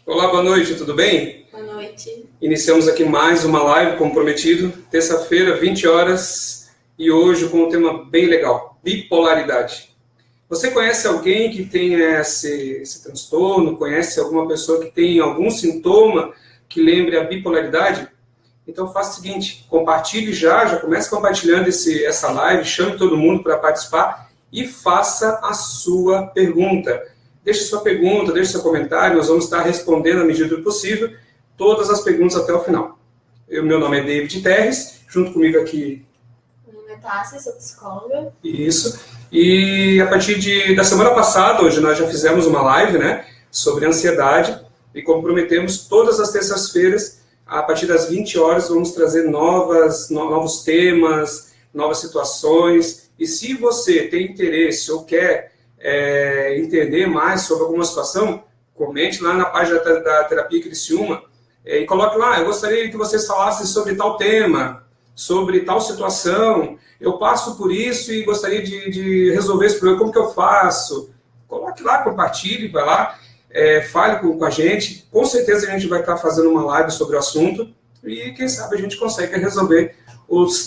Olá, boa noite, tudo bem? Boa noite. Iniciamos aqui mais uma live, como prometido, terça-feira, 20 horas, e hoje com um tema bem legal, bipolaridade. Você conhece alguém que tem esse transtorno? Conhece alguma pessoa que tem algum sintoma que lembre a bipolaridade? Então faça o seguinte, compartilhe já comece compartilhando essa live, chame todo mundo para participar e faça a sua pergunta. Deixe sua pergunta, deixe seu comentário, nós vamos estar respondendo à medida do possível todas as perguntas até o final. Meu nome é David Terres, junto comigo aqui... Meu nome é Tássia, sou psicóloga. Isso. E a partir da semana passada, hoje nós já fizemos uma live, né, sobre ansiedade, e como prometemos, todas as terças-feiras, a partir das 20 horas, vamos trazer novos temas, novas situações. E se você tem interesse ou quer entender mais sobre alguma situação, comente lá na página da Terapia Criciúma e coloque lá, eu gostaria que vocês falassem sobre tal tema, sobre tal situação, eu passo por isso e gostaria de resolver esse problema, como que eu faço? Coloque lá, compartilhe, vai lá, fale com a gente, com certeza a gente vai estar fazendo uma live sobre o assunto e quem sabe a gente consegue resolver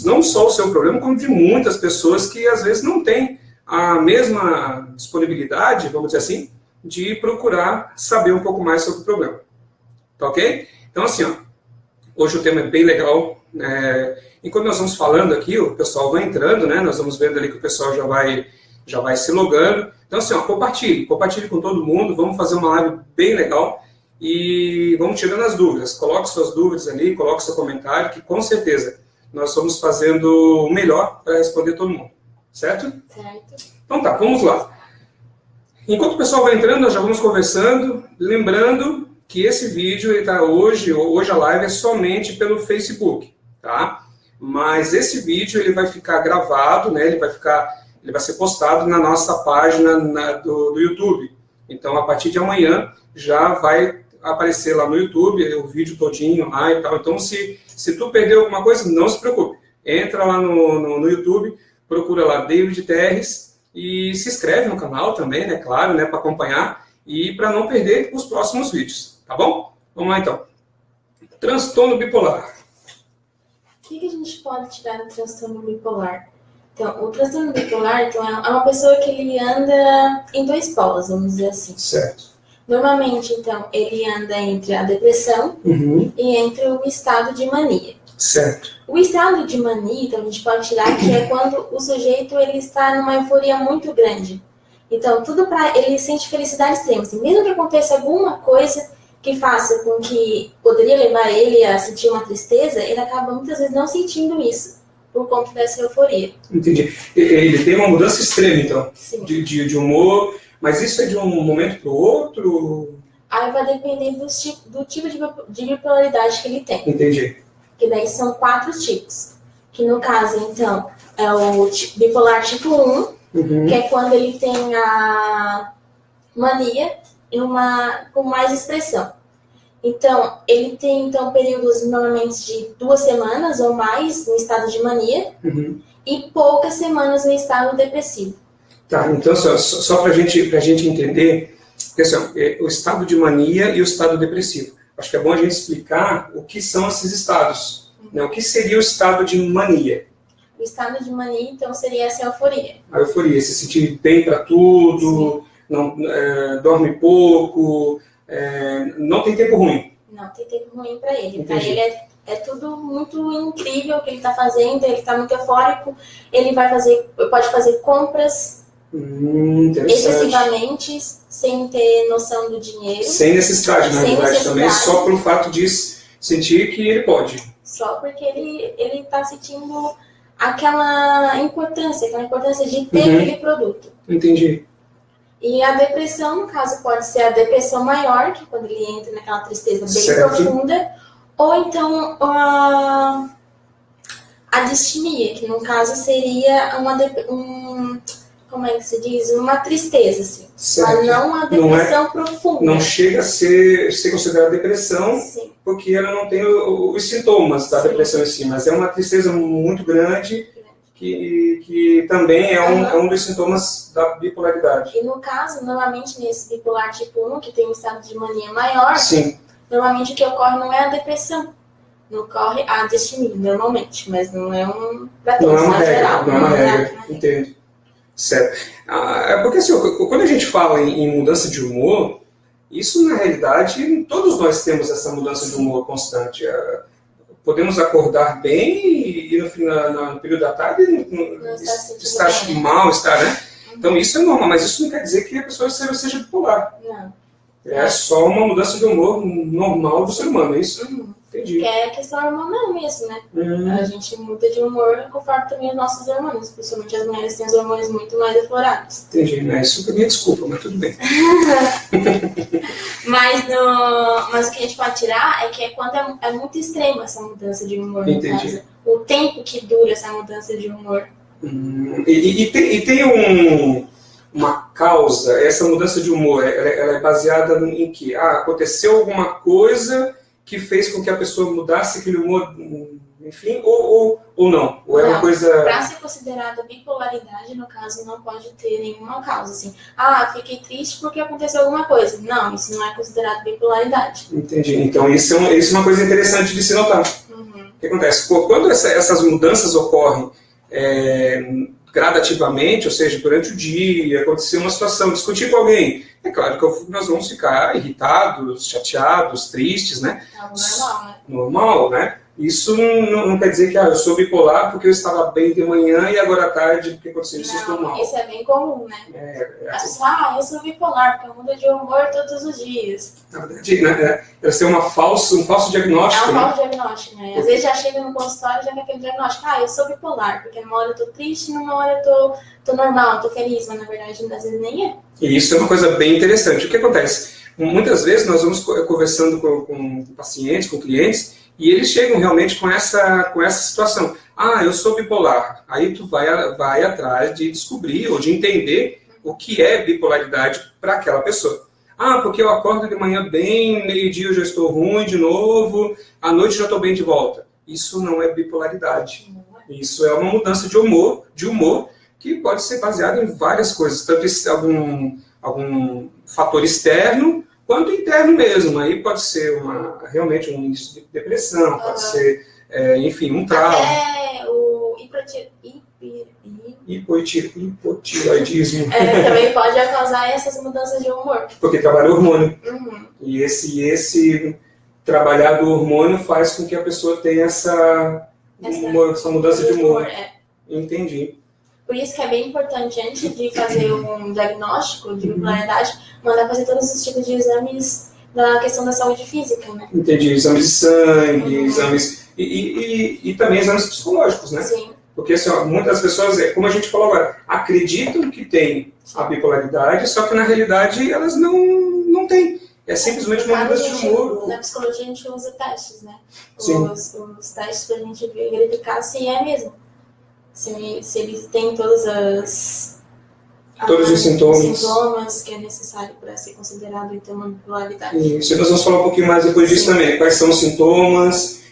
não só o seu problema, como de muitas pessoas que às vezes não têm a mesma disponibilidade, vamos dizer assim, de procurar saber um pouco mais sobre o problema. Tá ok? Então, assim, ó, hoje o tema é bem legal. Enquanto nós vamos falando aqui, o pessoal vai entrando, né? Nós vamos vendo ali que o pessoal já vai se logando. Então, assim, ó, compartilhe com todo mundo. Vamos fazer uma live bem legal e vamos tirando as dúvidas. Coloque suas dúvidas ali, coloque seu comentário, que com certeza nós estamos fazendo o melhor para responder todo mundo. Certo? Certo. Então tá, vamos lá. Enquanto o pessoal vai entrando, nós já vamos conversando. Lembrando que esse vídeo está hoje a live é somente pelo Facebook, tá? Mas esse vídeo ele vai ficar gravado, né? Ele vai ser postado na nossa página do YouTube. Então, a partir de amanhã já vai aparecer lá no YouTube o vídeo todinho lá e tal. Então, se tu perdeu alguma coisa, não se preocupe. Entra lá no YouTube, procura lá David Terres e se inscreve no canal também, né? Claro, né? Para acompanhar e para não perder os próximos vídeos, tá bom? Vamos lá então. Transtorno bipolar. O que a gente pode tirar do transtorno bipolar? Então, o transtorno bipolar é uma pessoa que ele anda em dois polos, vamos dizer assim. Certo. Normalmente, então, ele anda entre a depressão e entre o estado de mania. Certo. O estado de mania, então, a gente pode tirar que é quando o sujeito ele está numa euforia muito grande. Então, ele sente felicidade extrema. Assim, mesmo que aconteça alguma coisa que faça com que poderia levar ele a sentir uma tristeza, ele acaba muitas vezes não sentindo isso por conta dessa euforia. Entendi. Ele tem uma mudança extrema, então, Sim. de humor, mas isso é de um momento para o outro? Aí vai depender do tipo de bipolaridade que ele tem. Entendi. Que daí são 4 tipos. Que no caso, então, é o bipolar tipo 1, que é quando ele tem a mania com mais expressão. Então, ele tem períodos normalmente de 2 semanas ou mais no estado de mania e poucas semanas no estado depressivo. Tá, então só para a gente entender, porque, assim, o estado de mania e o estado depressivo. Acho que é bom a gente explicar o que são esses estados. Né? O que seria o estado de mania? O estado de mania, então, seria essa euforia. A euforia, se sentir bem para tudo, não, dorme pouco, não tem tempo ruim. Não tem tempo ruim para ele. Para ele é tudo muito incrível o que ele está fazendo, ele está muito eufórico, ele pode fazer compras excessivamente, sem ter noção do dinheiro. Sem necessidade, na verdade, também, só pelo fato de sentir que ele pode. Só porque ele está sentindo aquela importância de ter aquele produto. Entendi. E a depressão, no caso, pode ser a depressão maior, que é quando ele entra naquela tristeza bem profunda, ou então a distimia, que no caso seria como é que se diz? Uma tristeza, assim. Certo. Mas não uma depressão profunda. Não chega a ser considerada depressão, Sim. Porque ela não tem os sintomas da depressão em si, mas é uma tristeza muito grande que também é um dos sintomas da bipolaridade. E no caso, normalmente nesse bipolar tipo 1, que tem um estado de mania maior, Sim. Normalmente o que ocorre não é a depressão, não ocorre a distimia, normalmente, mas não é para todos, não é uma regra, geral. Não é uma regra, entendo. Certo. É porque assim, quando a gente fala em mudança de humor, isso na realidade, todos nós temos essa mudança de humor constante. Podemos acordar bem e no período da tarde estar mal, né? Então isso é normal, mas isso não quer dizer que a pessoa seja bipolar. Não. É só uma mudança de humor normal do ser humano, é isso? Entendi. Que é questão hormonal mesmo, né? A gente muda de humor conforme também os nossos hormônios, principalmente as mulheres têm os hormônios muito mais aflorados. Entendi, né? Isso foi minha desculpa, mas tudo bem. Mas o que a gente pode tirar é que é quando é muito extrema essa mudança de humor. Entendi. O tempo que dura essa mudança de humor. E tem uma causa, essa mudança de humor, ela é baseada em que? Aconteceu alguma coisa que fez com que a pessoa mudasse aquele humor, enfim, ou não? Ou é uma coisa... Para ser considerada bipolaridade, no caso, não pode ter nenhuma causa, assim. Fiquei triste porque aconteceu alguma coisa. Não, isso não é considerado bipolaridade. Entendi. Então, isso é uma coisa interessante de se notar. O que acontece? Quando essas mudanças ocorrem gradativamente, ou seja, durante o dia, acontecer uma situação, discutir com alguém, é claro que nós vamos ficar irritados, chateados, tristes, né? É algo normal, né? Normal, né? Isso não quer dizer que eu sou bipolar porque eu estava bem de manhã e agora à tarde porque aconteceu isso, estou mal. Isso é bem comum, né? As pessoas, eu sou bipolar porque eu mudo de humor todos os dias. Na verdade, né, deve ser um falso diagnóstico. É um falso diagnóstico, né? Às vezes já chega no consultório e já tem aquele diagnóstico, eu sou bipolar, porque numa hora eu tô triste, numa hora eu tô normal, tô feliz, mas na verdade às vezes nem é. E isso é uma coisa bem interessante. O que acontece? Muitas vezes nós vamos conversando com pacientes, com clientes, e eles chegam realmente com essa situação. Eu sou bipolar. Aí tu vai atrás de descobrir ou de entender o que é bipolaridade para aquela pessoa. Porque eu acordo de manhã bem, meio-dia eu já estou ruim de novo, à noite já estou bem de volta. Isso não é bipolaridade. Isso é uma mudança de humor que pode ser baseado em várias coisas, tanto algum fator externo, quanto interno mesmo. Aí pode ser realmente um índice de depressão, pode ser, enfim, um trauma. O hipotireoidismo. Também pode causar essas mudanças de humor. Porque trabalha o hormônio. E esse trabalhar do hormônio faz com que a pessoa tenha essa mudança de humor. Entendi. Por isso que é bem importante, antes de fazer um diagnóstico de bipolaridade, mandar fazer todos os tipos de exames da questão da saúde física, né? Entendi. Exames de sangue, exames... E também exames psicológicos, né? Sim. Porque assim, muitas pessoas, como a gente falou agora, acreditam que tem a bipolaridade, só que na realidade elas não têm. É simplesmente uma mudança de humor. Na psicologia a gente usa testes, né? Sim. Os testes para a gente verificar se é mesmo. Se eles têm todos os sintomas que é necessário para ser considerado então uma bipolaridade. Isso, nós vamos falar um pouquinho mais depois disso também. Quais são os sintomas,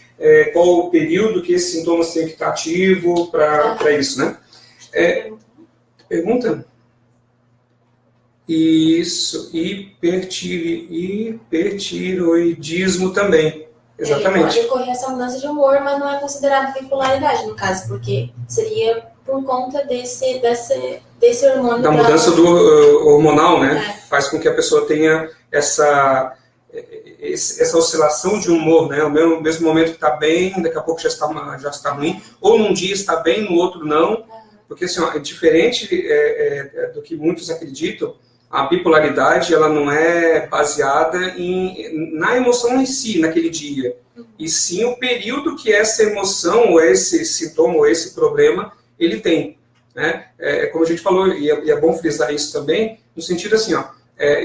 qual o período que esses sintomas têm que estar ativo para isso, né? Pergunta? Isso, hipertiroidismo também. Exatamente. Pode ocorrer essa mudança de humor, mas não é considerado bipolaridade, no caso, porque seria por conta desse hormônio. Da mudança do hormonal, né? Faz com que a pessoa tenha essa oscilação de humor, né? O mesmo momento que está bem, daqui a pouco já está ruim, ou num dia está bem, no outro não. Porque assim, é diferente do que muitos acreditam. A bipolaridade ela não é baseada na emoção em si, naquele dia, e sim o período que essa emoção, ou esse sintoma, ou esse problema, ele tem. Né? Como a gente falou, e é bom frisar isso também, no sentido assim,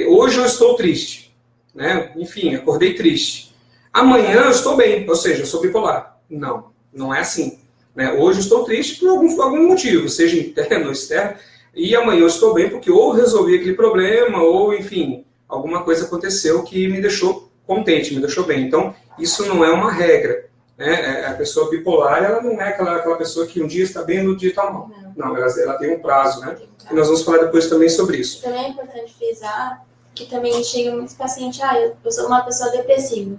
hoje eu estou triste, né? Enfim, acordei triste. Amanhã eu estou bem, ou seja, eu sou bipolar. Não é assim. Né? Hoje eu estou triste por algum motivo, seja interno ou externo, e amanhã eu estou bem porque ou resolvi aquele problema, ou, enfim, alguma coisa aconteceu que me deixou contente, me deixou bem. Então, isso não é uma regra. né? A pessoa bipolar, ela não é aquela pessoa que um dia está bem e no dia está mal. Não, ela tem um prazo, né? E nós vamos falar depois também sobre isso. Também é importante frisar que também chega muitos pacientes, eu sou uma pessoa depressiva.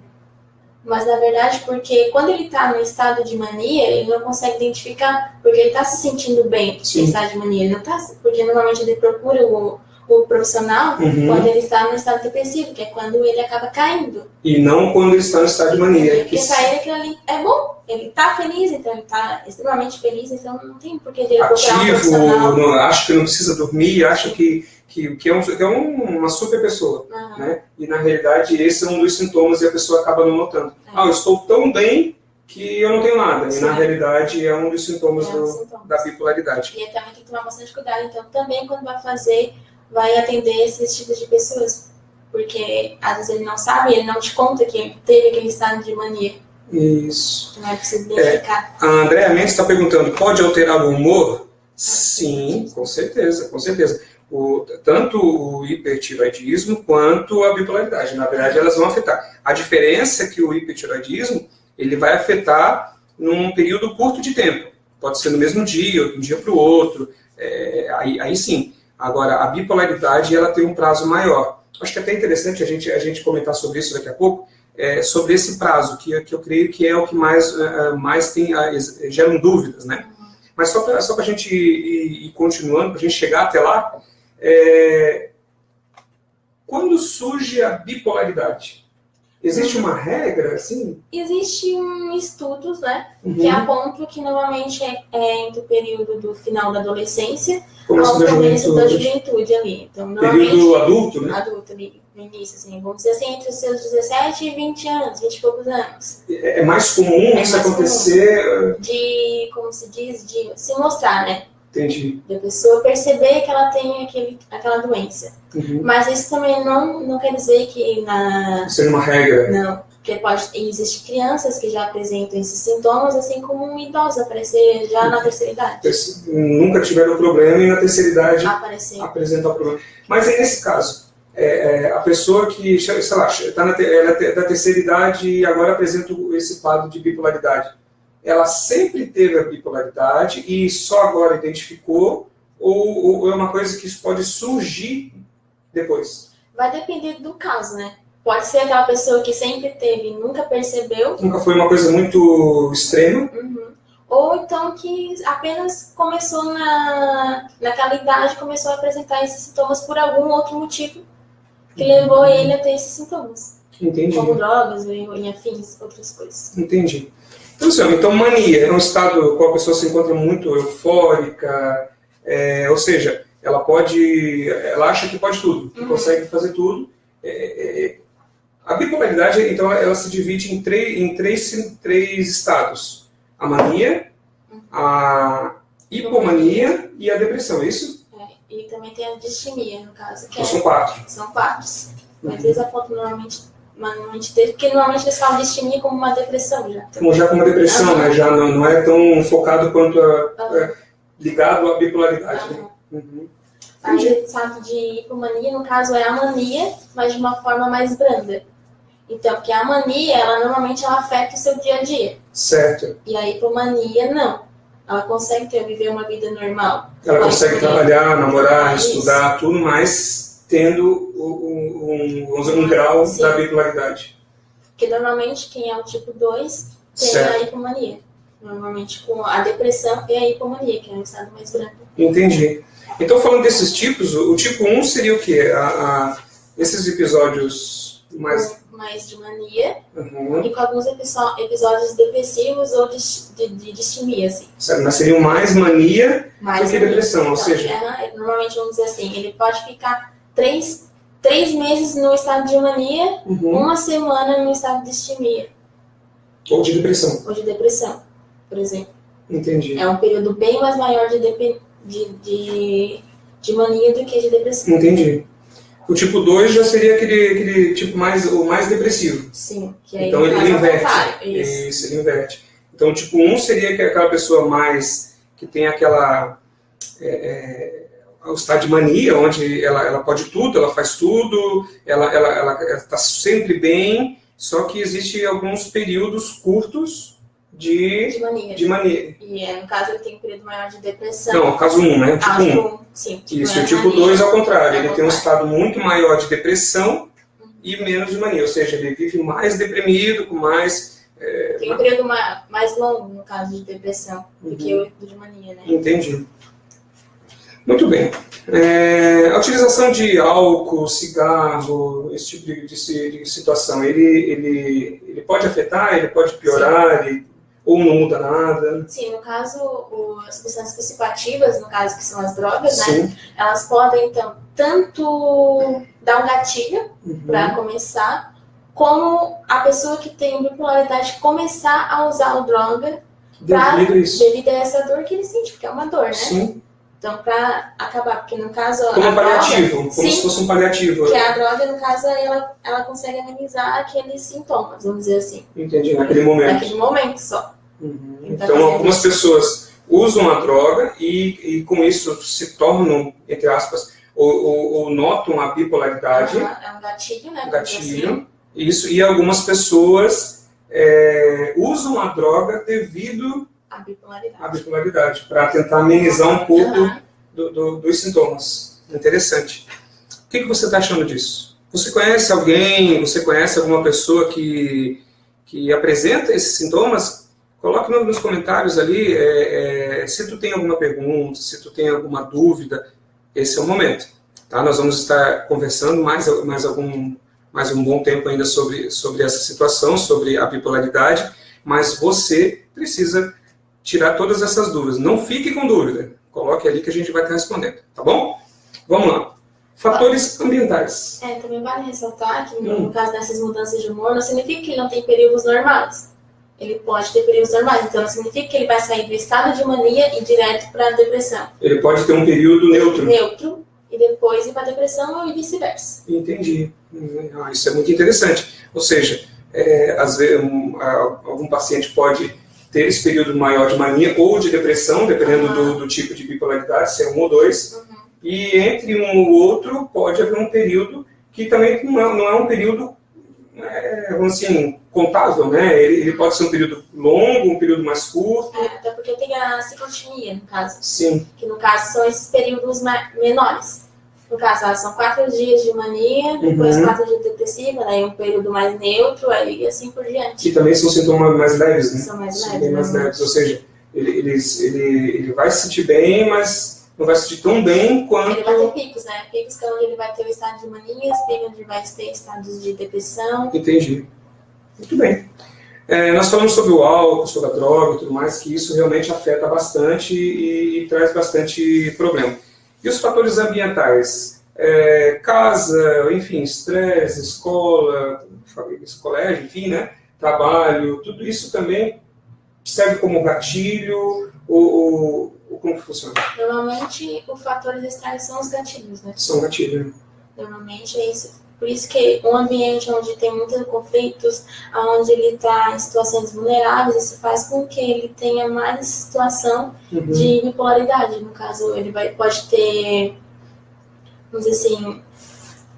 Mas, na verdade, porque quando ele está no estado de mania, ele não consegue identificar, porque ele está se sentindo bem no estado de mania. Ele não tá, porque normalmente ele procura o profissional quando ele está no estado depressivo, que é quando ele acaba caindo. E não quando ele está no estado de mania. Porque para ele aquilo ali é bom. Ele está feliz, então ele está extremamente feliz, então não tem por que ele procurar um profissional. Acha que não precisa dormir, acha que é uma super pessoa. Né? E na realidade esse é um dos sintomas e a pessoa acaba não notando. Eu estou tão bem que eu não tenho nada. Sim. E na realidade é um dos sintomas, da bipolaridade. E também tem que tomar bastante cuidado. Então também quando vai atender esses tipos de pessoas. Porque às vezes ele não sabe, ele não te conta que teve aquele estado de mania. Isso. Não é preciso identificar. A Andréa Mendes está perguntando, pode alterar o humor? Sim, com certeza, com certeza. Tanto o hipertiroidismo quanto a bipolaridade. Na verdade, elas vão afetar. A diferença é que o hipertiroidismo ele vai afetar num período curto de tempo. Pode ser no mesmo dia, ou de um dia para o outro. Aí sim. Agora, a bipolaridade ela tem um prazo maior. Acho que é até interessante a gente comentar sobre isso daqui a pouco, sobre esse prazo, que eu creio que é o que mais geram dúvidas, né? Mas só para a gente ir continuando, para a gente chegar até lá, quando surge a bipolaridade? Existe uma regra, assim? Existe estudos, né, que apontam que normalmente é entre o período do final da adolescência ao começo da juventude ali. Então, período adulto, né? Adulto ali, no início, assim, vamos dizer assim, entre os seus 17 e 20 anos, 20 e poucos anos. É mais comum isso acontecer? Como se diz, de se mostrar, né? Entendi. Da pessoa perceber que ela tem aquela doença. Mas isso também não quer dizer que seja uma regra. Não, porque existem crianças que já apresentam esses sintomas, assim como um idoso aparecer já na terceira idade. Nunca tiveram problema e na terceira idade apresentar o problema. Mas aí, nesse caso, a pessoa que, sei lá, está na terceira idade e agora apresenta esse quadro de bipolaridade, ela sempre teve a bipolaridade e só agora identificou, ou é uma coisa que pode surgir depois? Vai depender do caso, né? Pode ser aquela pessoa que sempre teve e nunca percebeu. Nunca foi uma coisa muito extrema. Ou então que apenas começou naquela idade, começou a apresentar esses sintomas por algum outro motivo que levou ele a ter esses sintomas. Entendi. Como drogas, ou afins, outras coisas. Entendi. Então, mania é um estado qual a pessoa se encontra muito eufórica, ou seja, ela acha que pode tudo, que consegue fazer tudo. A bipolaridade, então, ela se divide em três estados: a mania, a hipomania e a depressão, é isso? E também tem a distimia, no caso. Então, são 4. São 4. Mas eles apontam normalmente porque normalmente eles falam de distimia como uma depressão já. Já como uma depressão, né? Já não é tão focado quanto ligado à bipolaridade. Né? Aí o estado de hipomania, no caso, é a mania, mas de uma forma mais branda. Então, porque a mania, normalmente ela afeta o seu dia a dia. Certo. E a hipomania, não. Ela consegue viver uma vida normal. Ela consegue trabalhar, namorar, estudar, tudo mais tendo um grau da bipolaridade. Porque normalmente quem é o tipo 2 tem a hipomania. Normalmente com a depressão e a hipomania, que é um estado mais branco. Entendi. Então, falando desses tipos, o tipo 1 seria o quê? Esses episódios mais de mania e com alguns episódios depressivos ou de distimia, assim. Certo, mas seria mais mania do que depressão, ou seja... Normalmente, vamos dizer assim, ele pode ficar 3 meses no estado de mania, uma semana no estado de distimia. Ou de depressão. Ou de depressão, por exemplo. Entendi. É um período bem mais maior de mania do que de depressão. Entendi. O tipo 2 já seria aquele tipo o mais depressivo. Sim, que aí então ele inverte. Isso, ele inverte. Então o tipo 1 seria aquela pessoa mais que tem aquela o estado de mania, onde ela pode tudo, ela faz tudo, ela está sempre bem, só que existem alguns períodos curtos de mania. De mania. E no caso ele tem um período maior de depressão. Não, o caso 1, né? O tipo 1. Sim. Isso, o tipo 2 ao contrário. Ele tem um estado muito maior de depressão e menos de mania. Ou seja, ele vive mais deprimido, com mais... Tem um período mais longo, no caso de depressão, do que o de mania, né? Entendi. Muito bem. A utilização de álcool, cigarro, esse tipo de situação, ele pode afetar, ele pode piorar, ou não muda nada? Sim, no caso, as substâncias psicoativas, no caso que são as drogas, Sim. né? Elas podem, então, tanto dar um gatilho para começar, como a pessoa que tem bipolaridade começar a usar o droga devido a essa dor que ele sente, porque é uma dor, né? Sim. Então, para acabar, porque no caso... Como um paliativo, droga, como sim, se fosse um paliativo. Que a droga, no caso, ela consegue amenizar aqueles sintomas, vamos dizer assim. Entendi, naquele momento. Naquele momento só. Então, algumas pessoas usam a droga e com isso se tornam, entre aspas, ou notam a bipolaridade. É um gatilho, né? Gatilho. Assim. Isso, e algumas pessoas usam a droga devido à bipolaridade, para tentar amenizar um pouco dos sintomas. Interessante. O que você está achando disso? Você conhece alguém, você conhece alguma pessoa que apresenta esses sintomas? Coloque nos comentários ali, se tu tem alguma pergunta, se tu tem alguma dúvida, esse é o momento. Tá? Nós vamos estar conversando mais um bom tempo ainda sobre essa situação, sobre a bipolaridade, mas você precisa tirar todas essas dúvidas. Não fique com dúvida, coloque ali que a gente vai estar respondendo, tá bom? Vamos lá. Fatores ambientais. Também vale ressaltar que no caso dessas mudanças de humor, não significa que ele não tem períodos normais. Ele pode ter períodos normais, então não significa que ele vai sair do estado de mania e direto para a depressão. Ele pode ter um período neutro. Neutro, e depois ir para a depressão e vice-versa. Entendi. Isso é muito interessante. Ou seja, às vezes algum paciente pode ter esse período maior de mania ou de depressão, dependendo do tipo de bipolaridade, se é 1 ou 2. E entre um ou outro pode haver um período que também não é um período, vamos assim, contável, né? Ele pode ser um período longo, um período mais curto. Até porque tem a ciclotimia, no caso. Sim. Que no caso são esses períodos menores. No caso, são 4 dias de mania, depois 4 dias de depressiva, aí um período mais neutro, aí assim por diante. E também são sintomas mais leves, né? São mais leves. São bem mais leves, ou seja, ele vai se sentir bem, mas não vai se sentir tão bem quanto... Ele vai ter picos, né? Picos que é onde ele vai ter o estado de mania, picos onde vai ter estados de depressão. Entendi. Muito bem. Nós falamos sobre o álcool, sobre a droga e tudo mais, que isso realmente afeta bastante e traz bastante problema. E os fatores ambientais? Casa, enfim, estresse, escola, colégio, enfim, né? Trabalho, tudo isso também serve como gatilho ou como que funciona? Normalmente, os fatores externos são os gatilhos, né? São gatilhos. Normalmente é isso. Por isso que um ambiente onde tem muitos conflitos, onde ele está em situações vulneráveis, isso faz com que ele tenha mais situação de bipolaridade. No caso, ele pode ter, vamos dizer assim,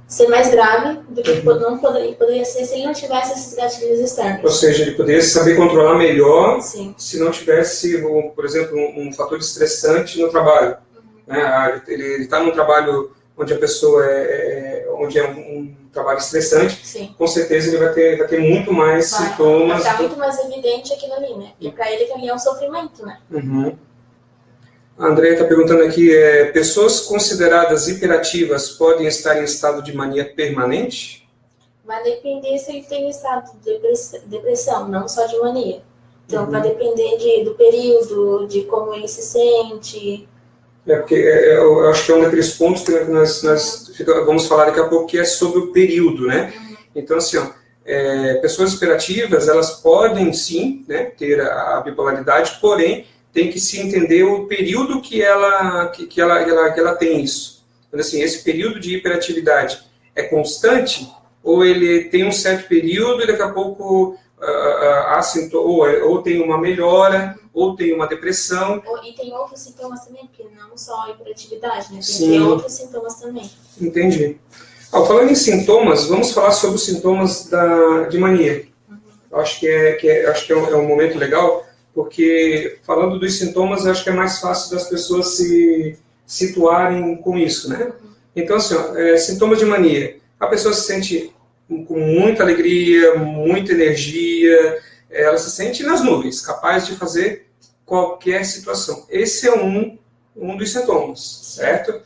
ser mais grave do que poderia ser se ele não tivesse esses gatilhos externos. Ou seja, ele poderia saber controlar melhor. Sim. Se não tivesse, por exemplo, um fator estressante no trabalho. Né? Ele está num trabalho onde a pessoa onde é um trabalho estressante, sim, com certeza ele vai ter muito mais sintomas. Vai ficar muito mais evidente aquilo ali, né? Porque para ele aquilo ali é um sofrimento, né? A Andrea está perguntando aqui, pessoas consideradas hiperativas podem estar em estado de mania permanente? Vai depender se ele tem estado de depressão, não só de mania. Então, vai depender do período, de como ele se sente. Porque eu acho que é um daqueles pontos que nós vamos falar daqui a pouco, que é sobre o período, né? Então, assim, pessoas hiperativas, elas podem sim, né, ter a bipolaridade, porém, tem que se entender o período que ela tem isso. Então, assim, esse período de hiperatividade é constante, ou ele tem um certo período e daqui a pouco ou tem uma melhora, ou tem uma depressão. E tem outros sintomas também, porque não só a hiperatividade, né? Tem outros sintomas também. Entendi. Falando em sintomas, vamos falar sobre os sintomas de mania. Eu acho que é um momento legal, porque falando dos sintomas, eu acho que é mais fácil das pessoas se situarem com isso, né? Então, assim, sintomas de mania. A pessoa se sente com muita alegria, muita energia, ela se sente nas nuvens, capaz de fazer qualquer situação. Esse é um dos sintomas, certo?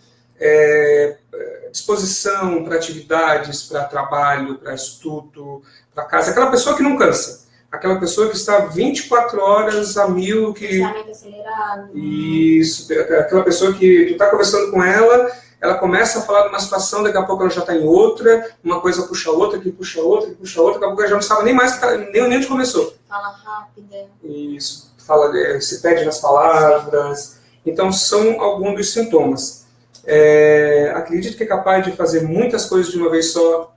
Disposição para atividades, para trabalho, para estudo, para casa. Aquela pessoa que não cansa. Aquela pessoa que está 24 horas a mil, que... Pensamento acelerado. Isso, aquela pessoa que tu está conversando com ela, ela começa a falar de uma situação, daqui a pouco ela já está em outra, uma coisa puxa a outra, que puxa a outra, que puxa a outra, daqui a pouco ela já não sabe nem mais, nem onde começou. Fala rápida. Isso, se perde nas palavras. Então, são alguns dos sintomas. Acredito que é capaz de fazer muitas coisas de uma vez só.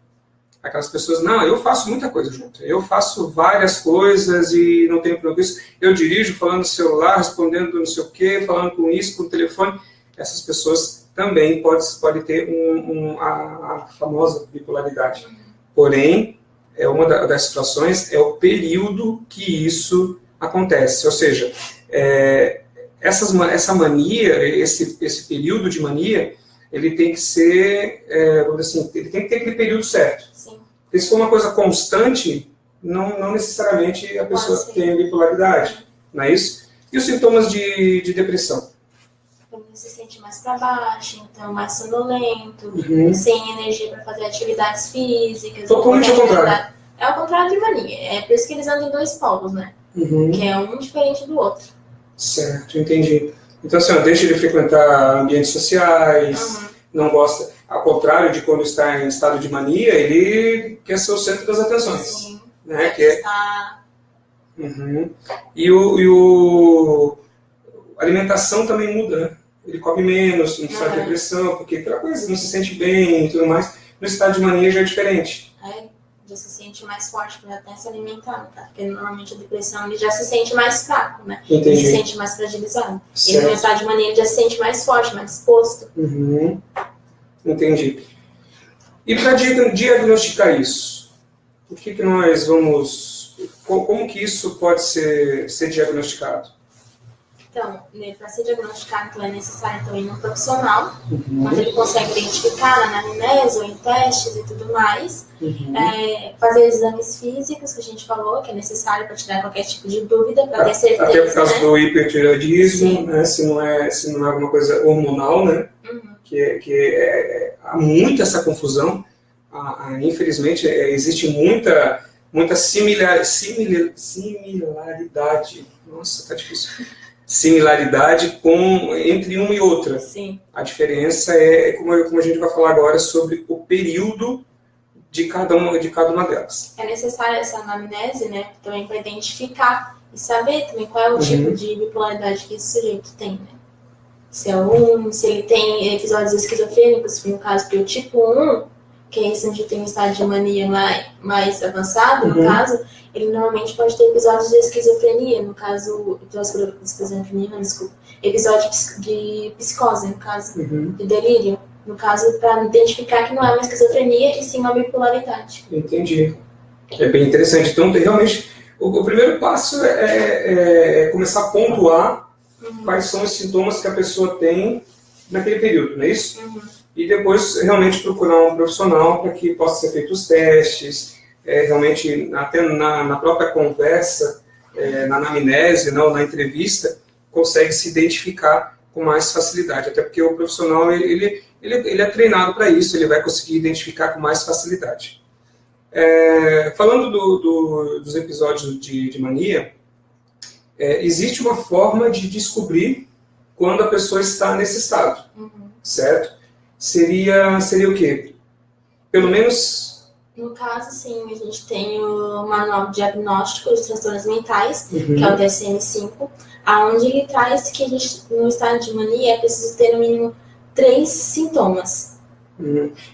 Aquelas pessoas, não, eu faço muita coisa junto. Eu faço várias coisas e não tenho problema com isso. Eu dirijo falando no celular, respondendo não sei o quê, falando com isso, com o telefone. Essas pessoas também podem ter a famosa bipolaridade. Porém, uma das situações é o período que isso acontece. Ou seja, essa mania, esse período de mania, ele tem que ser, vamos dizer assim, ele tem que ter aquele período certo. Sim. Porque se for uma coisa constante, não necessariamente a pessoa tem bipolaridade, não é isso? E os sintomas de depressão? Quando se sente mais para baixo, então mais sonolento, sem energia para fazer atividades físicas. Totalmente ao contrário. É ao contrário de mania. É por isso que eles andam em dois polos, né? Que é um diferente do outro. Certo, entendi. Então, assim, deixa de frequentar ambientes sociais, não gosta. Ao contrário de quando está em estado de mania, ele quer ser o centro das atenções. Sim. Né? E a alimentação também muda, né? Ele come menos, não está em depressão, porque aquela coisa, não se sente bem e tudo mais. No estado de mania já é diferente. Já se sente mais forte para até se alimentar, tá? Porque normalmente a depressão ele já se sente mais fraco, né? Entendi. Ele se sente mais fragilizado. Certo. E no estado de mania ele já se sente mais forte, mais disposto. Entendi. E para diagnosticar isso, o que nós vamos... Como que isso pode ser diagnosticado? Então, para ser diagnosticado, então, é necessário também um profissional, onde ele consegue identificar na anamnese ou em testes e tudo mais, fazer exames físicos, que a gente falou, que é necessário para tirar qualquer tipo de dúvida, para ter certeza. Até por causa do hipertireoidismo, né? Se não é alguma coisa hormonal, né? Há muito essa confusão. Infelizmente, existe muita similaridade. Nossa, tá difícil. Similaridade entre uma e outra. Sim. A diferença é, como a gente vai falar agora, sobre o período de cada uma delas. É necessária essa anamnese, né, também para identificar e saber também qual é o tipo de bipolaridade que esse sujeito tem, né? Se ele tem episódios esquizofrênicos, no caso, porque o tipo 1, que é esse onde tem um estado de mania mais avançado, no caso, ele normalmente pode ter episódios de esquizofrenia, no caso, episódio de psicose, no caso, de delírio, no caso, para identificar que não é uma esquizofrenia e sim uma bipolaridade. Entendi. É bem interessante. Então, realmente, o primeiro passo é começar a pontuar quais são os sintomas que a pessoa tem naquele período, não é isso? E depois, realmente, procurar um profissional para que possa ser feitos os testes, realmente, até na própria conversa, na anamnese, na entrevista, consegue se identificar com mais facilidade. Até porque o profissional, ele é treinado para isso, ele vai conseguir identificar com mais facilidade. Falando dos episódios de mania, existe uma forma de descobrir quando a pessoa está nesse estado, certo? Seria o quê? Pelo menos... No caso, sim, a gente tem o Manual de Diagnóstico dos Transtornos Mentais, que é o DSM-5, onde ele traz que a gente, no estado de mania, é preciso ter no mínimo 3 sintomas.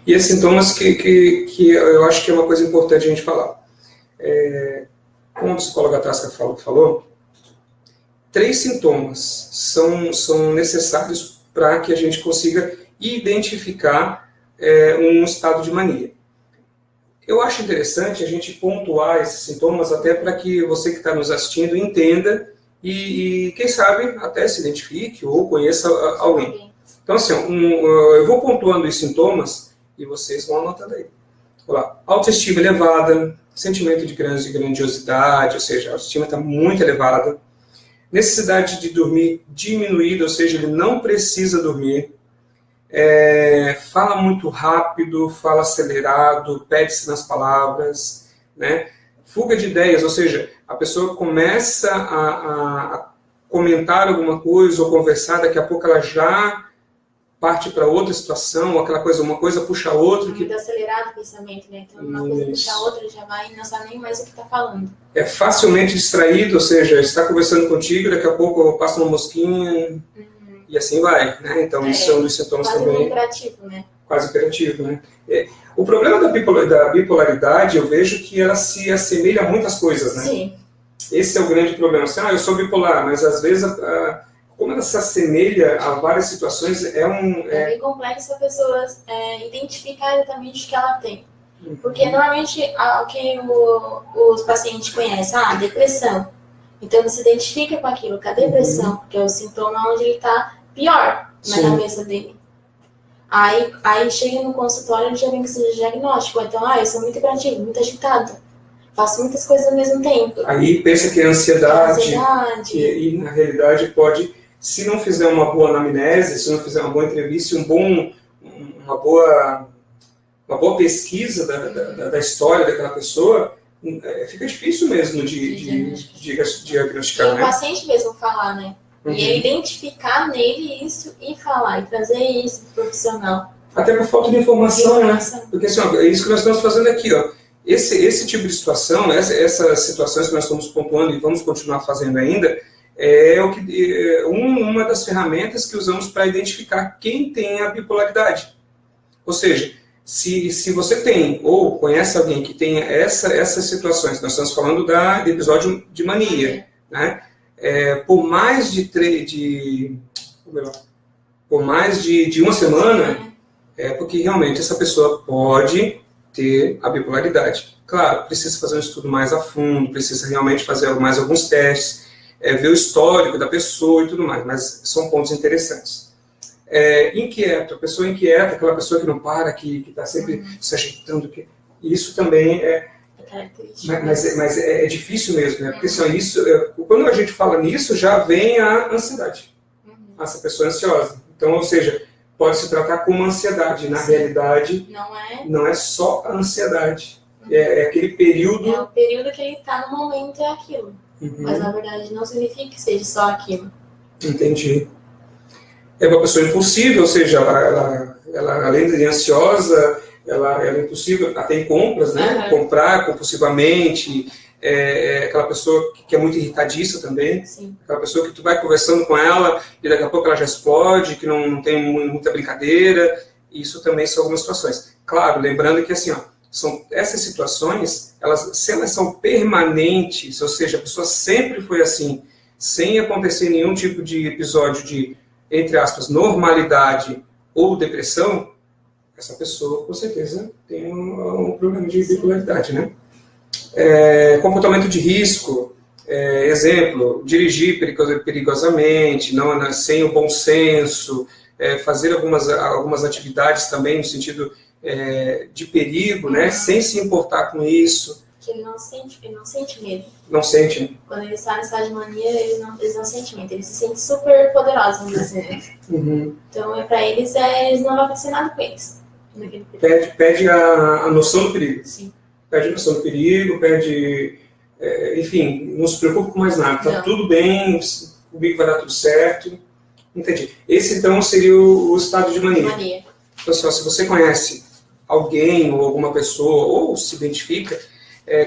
E esses sintomas que eu acho que é uma coisa importante a gente falar. Como a psicóloga Tasca falou, 3 sintomas são necessários para que a gente consiga identificar um estado de mania. Eu acho interessante a gente pontuar esses sintomas até para que você que está nos assistindo entenda e quem sabe até se identifique ou conheça alguém. Então, assim, eu vou pontuando os sintomas e vocês vão anotando aí. Olha lá, autoestima elevada, sentimento de grandiosidade, ou seja, a autoestima está muito elevada. Necessidade de dormir diminuída, ou seja, ele não precisa dormir. Fala muito rápido, fala acelerado, perde-se nas palavras, né? Fuga de ideias, ou seja, a pessoa começa a comentar alguma coisa ou conversar, daqui a pouco ela já parte para outra situação, aquela coisa, uma coisa puxa a outra. Muito acelerado o pensamento, né? Então uma coisa puxa a outra, já vai e não sabe nem mais o que está falando. É facilmente distraído, ou seja, está conversando contigo, daqui a pouco passa uma mosquinha e assim vai, né? Então isso é um dos sintomas quase também. Quase hiperativo, né? Quase hiperativo, né? O problema da bipolaridade, eu vejo que ela se assemelha a muitas coisas, né? Sim. Esse é o grande problema. Assim, eu sou bipolar, mas às vezes, como ela se assemelha a várias situações, É bem complexo a pessoa identificar exatamente o que ela tem. Porque normalmente o que os pacientes conhecem, depressão. Então ele se identifica com aquilo, com a depressão, porque é o sintoma onde ele está pior na cabeça dele. Aí chega no consultório e já vem com esse diagnóstico. Então, eu sou muito hiperativo, muito agitado. Faço muitas coisas ao mesmo tempo. Aí pensa que é ansiedade. E na realidade pode, se não fizer uma boa anamnese, se não fizer uma boa entrevista, uma boa pesquisa da história daquela pessoa, fica difícil mesmo de diagnosticar. E o paciente mesmo falar, né? E ele identificar nele isso e falar, e trazer isso pro profissional. Até por falta de informação, né? Porque assim, é isso que nós estamos fazendo aqui, ó. Esse tipo de situação, essas situações que nós estamos pontuando e vamos continuar fazendo ainda, uma das ferramentas que usamos para identificar quem tem a bipolaridade. Ou seja, se você tem ou conhece alguém que tenha essas situações, nós estamos falando do episódio de mania, né? Por mais de uma semana, porque realmente essa pessoa pode ter a bipolaridade. Claro, precisa fazer um estudo mais a fundo, precisa realmente fazer mais alguns testes, ver o histórico da pessoa e tudo mais, mas são pontos interessantes. Inquieto, a pessoa inquieta, aquela pessoa que não para, que está sempre se agitando, isso também mas é difícil mesmo, né? Porque quando a gente fala nisso, já vem a ansiedade. Essa pessoa é ansiosa. Então, ou seja, pode se tratar como ansiedade. Na realidade, não é só a ansiedade. É aquele período... É o período que ele está no momento, é aquilo. Mas, na verdade, não significa que seja só aquilo. Entendi. É uma pessoa impulsiva, ou seja, ela além de ansiosa, ela é impulsiva até em compras, né? Comprar compulsivamente. Aquela pessoa que é muito irritadiça também. Sim. Aquela pessoa que tu vai conversando com ela e daqui a pouco ela já explode, que não tem muita brincadeira. Isso também são algumas situações. Claro, lembrando que assim, essas situações, se elas são permanentes, ou seja, a pessoa sempre foi assim, sem acontecer nenhum tipo de episódio de, entre aspas, normalidade ou depressão, essa pessoa, com certeza, tem um problema de bipolaridade, né? Comportamento de risco, exemplo, dirigir perigosamente, sem o bom senso, fazer algumas atividades também no sentido de perigo, né? Sem se importar com isso. Que ele não sente medo. Não sente, né? Quando ele está no estado de mania, eles não sentem medo. Eles se sentem super poderosos, vamos dizer. Então, para eles, não vai acontecer nada com eles. Perde a noção do perigo. Sim. Perde a noção do perigo, enfim, não se preocupa com mais nada. Tá tudo bem, comigo vai dar tudo certo. Entendi. Esse, então, seria o estado de mania. Então, se você conhece alguém ou alguma pessoa, ou se identifica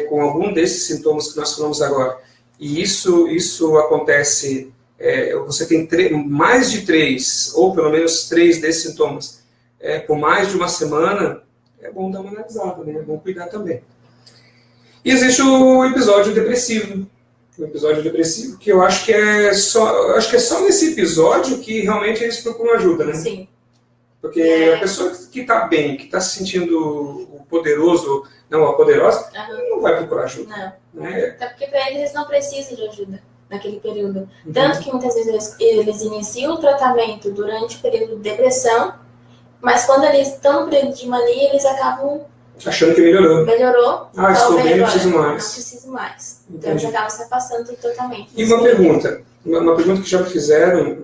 com algum desses sintomas que nós falamos agora, e isso acontece, você tem mais de 3, ou pelo menos 3 desses sintomas, por mais de uma semana, é bom dar uma analisada, né? É bom cuidar também. E existe o episódio depressivo. O episódio depressivo, que eu acho que é só nesse episódio que realmente eles procuram ajuda, né? Sim. Porque a pessoa que está bem, que está se sentindo poderoso, não a poderosa, não vai procurar ajuda. Não. Né? Até porque para eles não precisam de ajuda. naquele período. Tanto que muitas vezes eles iniciam o tratamento durante o período de depressão, mas quando eles estão no período de mania, eles acabam achando que melhorou. Melhorou. Ah, estou bem, não preciso mais. Não preciso mais. Então eles acabam se afastando do tratamento. E uma pergunta que já me fizeram,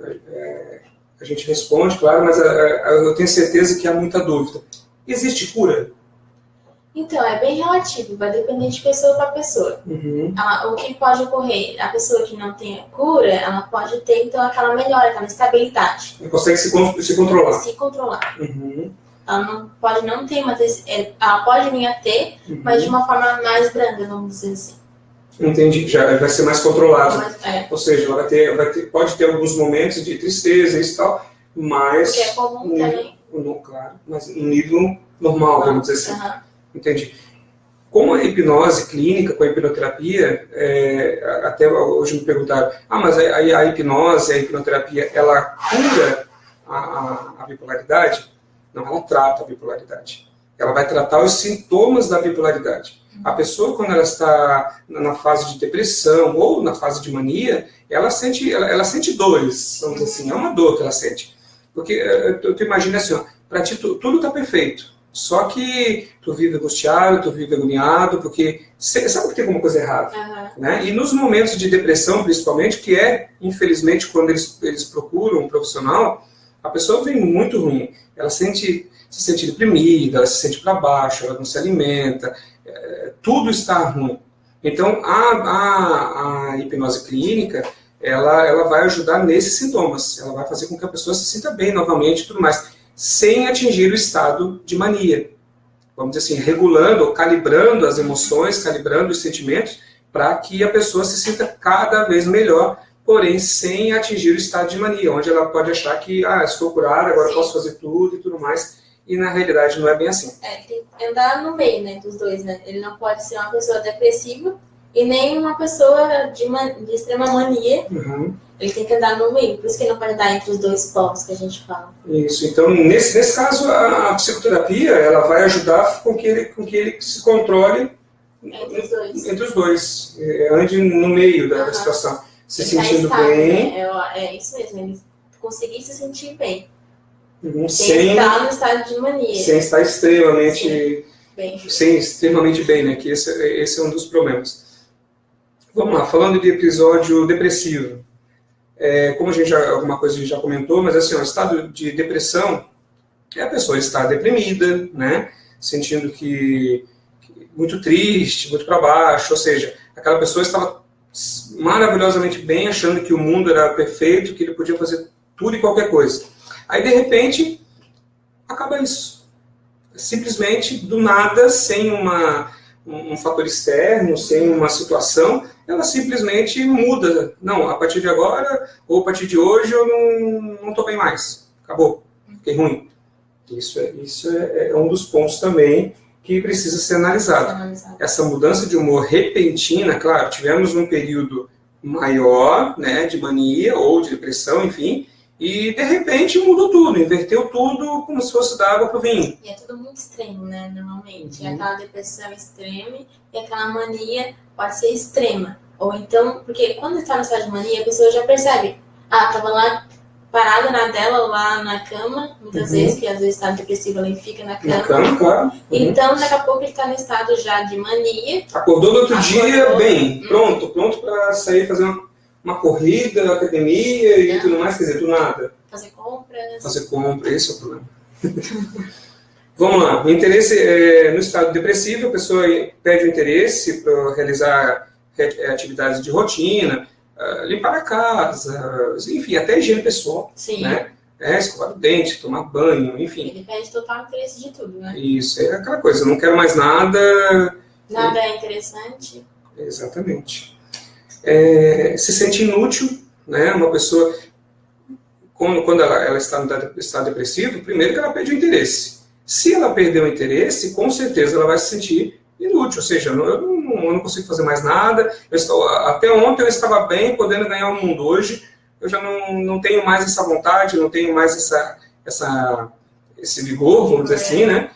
a gente responde, claro, mas eu tenho certeza que há muita dúvida. Existe cura? Então, é bem relativo, vai depender de pessoa para pessoa. O que pode ocorrer? A pessoa que não tem a cura, ela pode ter, então, aquela melhora, aquela estabilidade. Ela consegue se controlar. Se controlar. Ela não, pode não ter, mas ela pode vir a ter, mas de uma forma mais branda, vamos dizer assim. Entendi, já vai ser mais controlado. Ou seja, ela pode ter alguns momentos de tristeza e tal, mas... Porque é comum também. Claro, mas no nível normal, vamos dizer assim. Entendi. Com a hipnose clínica, com a hipnoterapia, até hoje me perguntaram, mas a hipnose, a hipnoterapia, ela cura a bipolaridade? Não, ela trata a bipolaridade. Ela vai tratar os sintomas da bipolaridade. A pessoa, quando ela está na fase de depressão ou na fase de mania, ela sente dores, vamos dizer assim, é uma dor que ela sente. Porque tu imagina assim, para ti tudo está perfeito. Só que tu vive angustiado, tu vive agoniado, porque sabe que tem alguma coisa errada. Né? E nos momentos de depressão, principalmente, que infelizmente, quando eles procuram um profissional, a pessoa vem muito ruim. Ela se sente deprimida, ela se sente para baixo, ela não se alimenta, tudo está ruim. Então, a hipnose clínica, ela vai ajudar nesses sintomas. Ela vai fazer com que a pessoa se sinta bem novamente e tudo mais, sem atingir o estado de mania. Vamos dizer assim, regulando ou calibrando as emoções, calibrando os sentimentos, para que a pessoa se sinta cada vez melhor, porém sem atingir o estado de mania, onde ela pode achar que, estou curada, agora posso fazer tudo e tudo mais, e na realidade não é bem assim. Tem que andar no meio, né, dos dois, né? Ele não pode ser uma pessoa depressiva e nem uma pessoa de extrema mania. Ele tem que andar no meio, por isso que ele não pode andar entre os dois polos que a gente fala. Isso, então nesse caso a psicoterapia ela vai ajudar com que ele se controle entre os dois, ande no meio da situação, se ele sentindo bem. Né? É isso mesmo, ele conseguir se sentir bem. Sem estar no estado de mania. Sem estar extremamente bem, né? Que esse é um dos problemas. Vamos lá, falando de episódio depressivo. Como alguma coisa a gente já comentou, mas assim, o estado de depressão é a pessoa estar deprimida, né? Sentindo que muito triste, muito para baixo, ou seja, aquela pessoa estava maravilhosamente bem, achando que o mundo era perfeito, que ele podia fazer tudo e qualquer coisa. Aí, de repente, acaba isso. Simplesmente, do nada, sem um fator externo, sem uma situação, ela simplesmente muda. Não, a partir de agora, ou a partir de hoje, eu não estou bem mais. Acabou. Fiquei ruim. Isso é um dos pontos também que precisa ser analisado. Essa mudança de humor repentina, claro, tivemos um período maior, né, de mania ou de depressão, enfim, e de repente mudou tudo, inverteu tudo como se fosse da água para o vinho. E é tudo muito extremo, né, normalmente. Aquela depressão extrema e aquela mania pode ser extrema. Ou então, porque quando está no estado de mania, a pessoa já percebe, estava lá parada na dela, lá na cama, muitas vezes, que às vezes está depressivo, ele fica na cama. Na cama, claro. Então, daqui a pouco ele está no estado já de mania. Acordou no outro dia, bem, pronto para sair fazer uma corrida, academia e tudo mais, quer dizer, do nada. Fazer compras. Esse é o problema. Vamos lá, o interesse no estado depressivo, a pessoa perde o interesse para realizar atividades de rotina, limpar a casa, enfim, até higiene pessoal. Sim. Né? Escovar o dente, tomar banho, enfim. Ele perde total interesse de tudo, né? Isso, é aquela coisa, eu não quero mais nada. Nada é interessante. Exatamente. Se sente inútil, né? Uma pessoa, quando ela está no estado depressivo, primeiro que ela perde o interesse. Se ela perder o interesse, com certeza ela vai se sentir inútil, ou seja, eu não consigo fazer mais nada, até ontem eu estava bem, podendo ganhar o mundo, hoje eu já não tenho mais essa vontade, não tenho mais esse vigor, vamos dizer assim, né?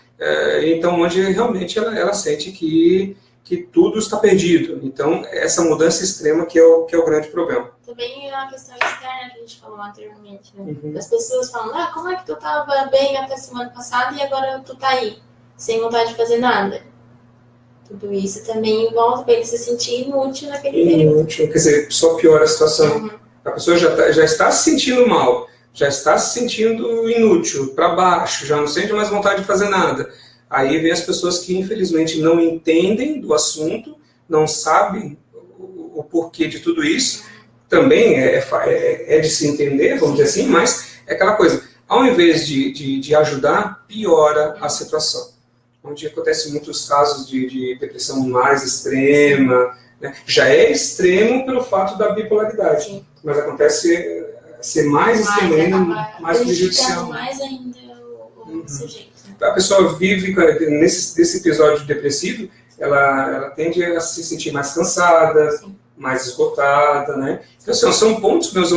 Então, onde realmente ela sente que que tudo está perdido. Então, essa mudança extrema que é o grande problema. Também é uma questão externa que a gente falou anteriormente, né? As pessoas falam, como é que tu estava bem até semana passada e agora tu tá aí, sem vontade de fazer nada? Tudo isso também volta para ele se sentir inútil naquele período. Inútil, quer dizer, só piora a situação. A pessoa já está se sentindo mal, já está se sentindo inútil, para baixo, já não sente mais vontade de fazer nada. Aí vem as pessoas que, infelizmente, não entendem do assunto, não sabem o porquê de tudo isso. Também é de se entender, vamos dizer assim, mas é aquela coisa. Ao invés de ajudar, piora a situação. Onde acontece muitos casos de depressão mais extrema, né? Já é extremo pelo fato da bipolaridade, sim, mas acontece ser mais extremo ainda, mais prejudicial. Mais ainda o sujeito. A pessoa vive, nesse episódio depressivo, ela tende a se sentir mais cansada, sim, mais esgotada, né? Então, assim, são pontos que nós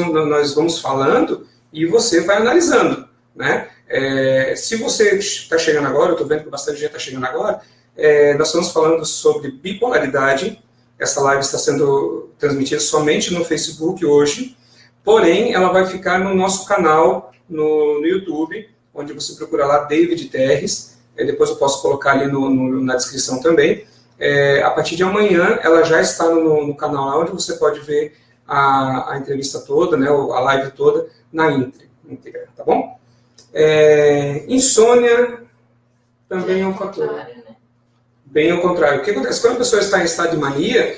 vamos falando e você vai analisando, né? Se você está chegando agora, eu estou vendo que bastante gente está chegando agora, nós estamos falando sobre bipolaridade. Essa live está sendo transmitida somente no Facebook hoje, porém, ela vai ficar no nosso canal no YouTube, onde você procura lá David Terres, depois eu posso colocar ali na descrição também. A partir de amanhã, ela já está no canal lá, onde você pode ver a entrevista toda, né, a live toda, na íntegra, tá bom? Insônia também é um fator. Né? Bem ao contrário. O que acontece? Quando a pessoa está em estado de mania,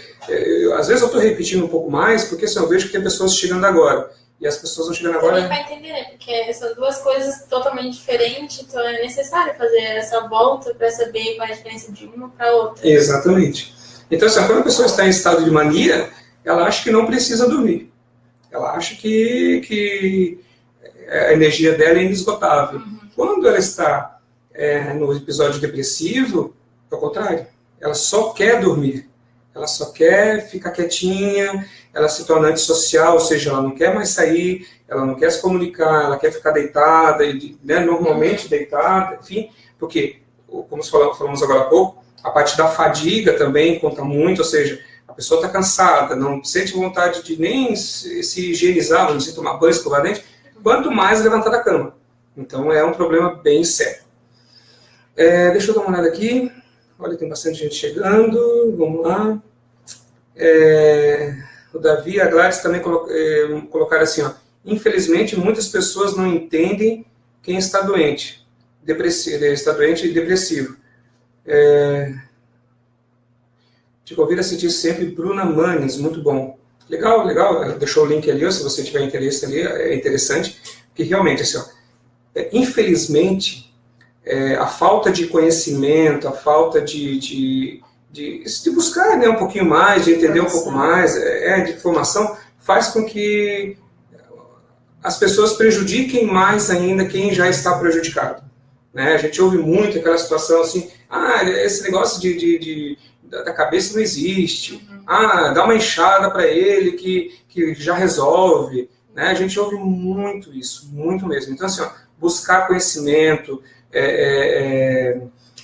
às vezes eu estou repetindo um pouco mais, porque assim, eu vejo que tem pessoas chegando agora. E as pessoas vão chegando agora... Também vai entender, né? Porque são duas coisas totalmente diferentes, então é necessário fazer essa volta para saber qual é a diferença de uma para outra. Exatamente. Então, assim, quando a pessoa está em estado de mania, ela acha que não precisa dormir. Ela acha que a energia dela é inesgotável. Quando ela está no episódio depressivo, é o contrário. Ela só quer dormir. Ela só quer ficar quietinha, ela se torna antissocial, ou seja, ela não quer mais sair, ela não quer se comunicar, ela quer ficar deitada, né, normalmente deitada, enfim, porque, como falamos agora há pouco, a parte da fadiga também conta muito, ou seja, a pessoa está cansada, não sente vontade de nem se higienizar, não se tomar banho, escovar dente, quanto mais levantar da cama. Então é um problema bem sério. Deixa eu dar uma olhada aqui. Olha, tem bastante gente chegando. Vamos lá. O Davi e a Gladys também colocaram assim, ó. Infelizmente, muitas pessoas não entendem quem está doente. Está doente e depressivo. Te convido a assistir sempre Bruna Manes, muito bom. Legal, legal. Ela deixou o link ali, ó, se você tiver interesse ali, é interessante. Porque realmente, assim, ó, infelizmente, a falta de conhecimento, a falta de buscar, né, um pouquinho mais, de entender um pouco mais, de informação, faz com que as pessoas prejudiquem mais ainda quem já está prejudicado. Né? A gente ouve muito aquela situação assim, esse negócio da cabeça não existe, dá uma enxada para ele que já resolve. Né? A gente ouve muito isso, muito mesmo. Então, assim, ó, buscar conhecimento,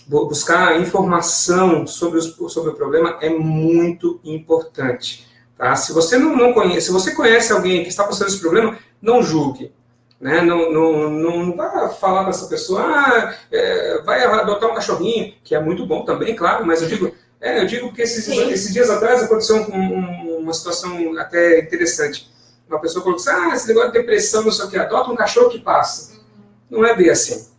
buscar informação sobre o problema é muito importante. Tá? Se você não conhece, se você conhece alguém que está passando esse problema, não julgue. Né? Não vai falar para essa pessoa, vai adotar um cachorrinho, que é muito bom também, claro, mas eu digo porque esses dias atrás aconteceu uma situação até interessante. Uma pessoa falou assim, esse negócio de depressão, não sei o que, adota um cachorro que passa. Não é bem assim.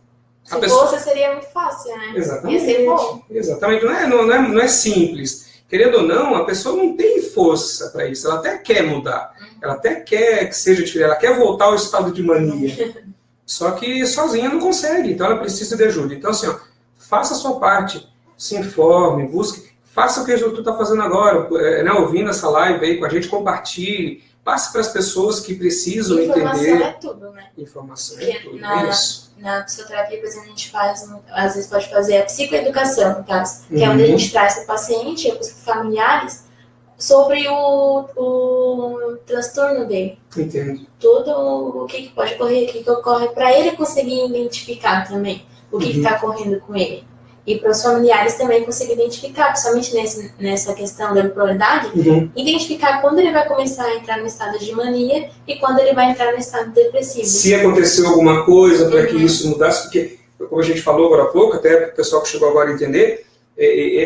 Se fosse, seria muito fácil, né? Exatamente. Ia ser bom. Exatamente. Não é simples. Querendo ou não, a pessoa não tem força para isso. Ela até quer mudar. Ela até quer que seja diferente. Ela quer voltar ao estado de mania. Só que sozinha não consegue. Então ela precisa de ajuda. Então, assim, ó, faça a sua parte. Se informe, busque. Faça o que tu está fazendo agora. Né, ouvindo essa live aí com a gente, compartilhe. Passe para as pessoas que precisam entender. Informação é tudo, né? Informação é tudo, é isso. Na psicoterapia, por exemplo, a gente faz, às vezes pode fazer a psicoeducação, no caso, que é onde a gente traz para o paciente e para os familiares sobre o transtorno dele. Entendo. Tudo o que pode ocorrer, o que ocorre, para ele conseguir identificar também o que está ocorrendo com ele. E para os familiares também conseguir identificar, principalmente nessa questão da bipolaridade, identificar quando ele vai começar a entrar no estado de mania e quando ele vai entrar no estado depressivo. Se aconteceu alguma coisa para que isso mudasse, porque, como a gente falou agora há pouco, até o pessoal que chegou agora a entender,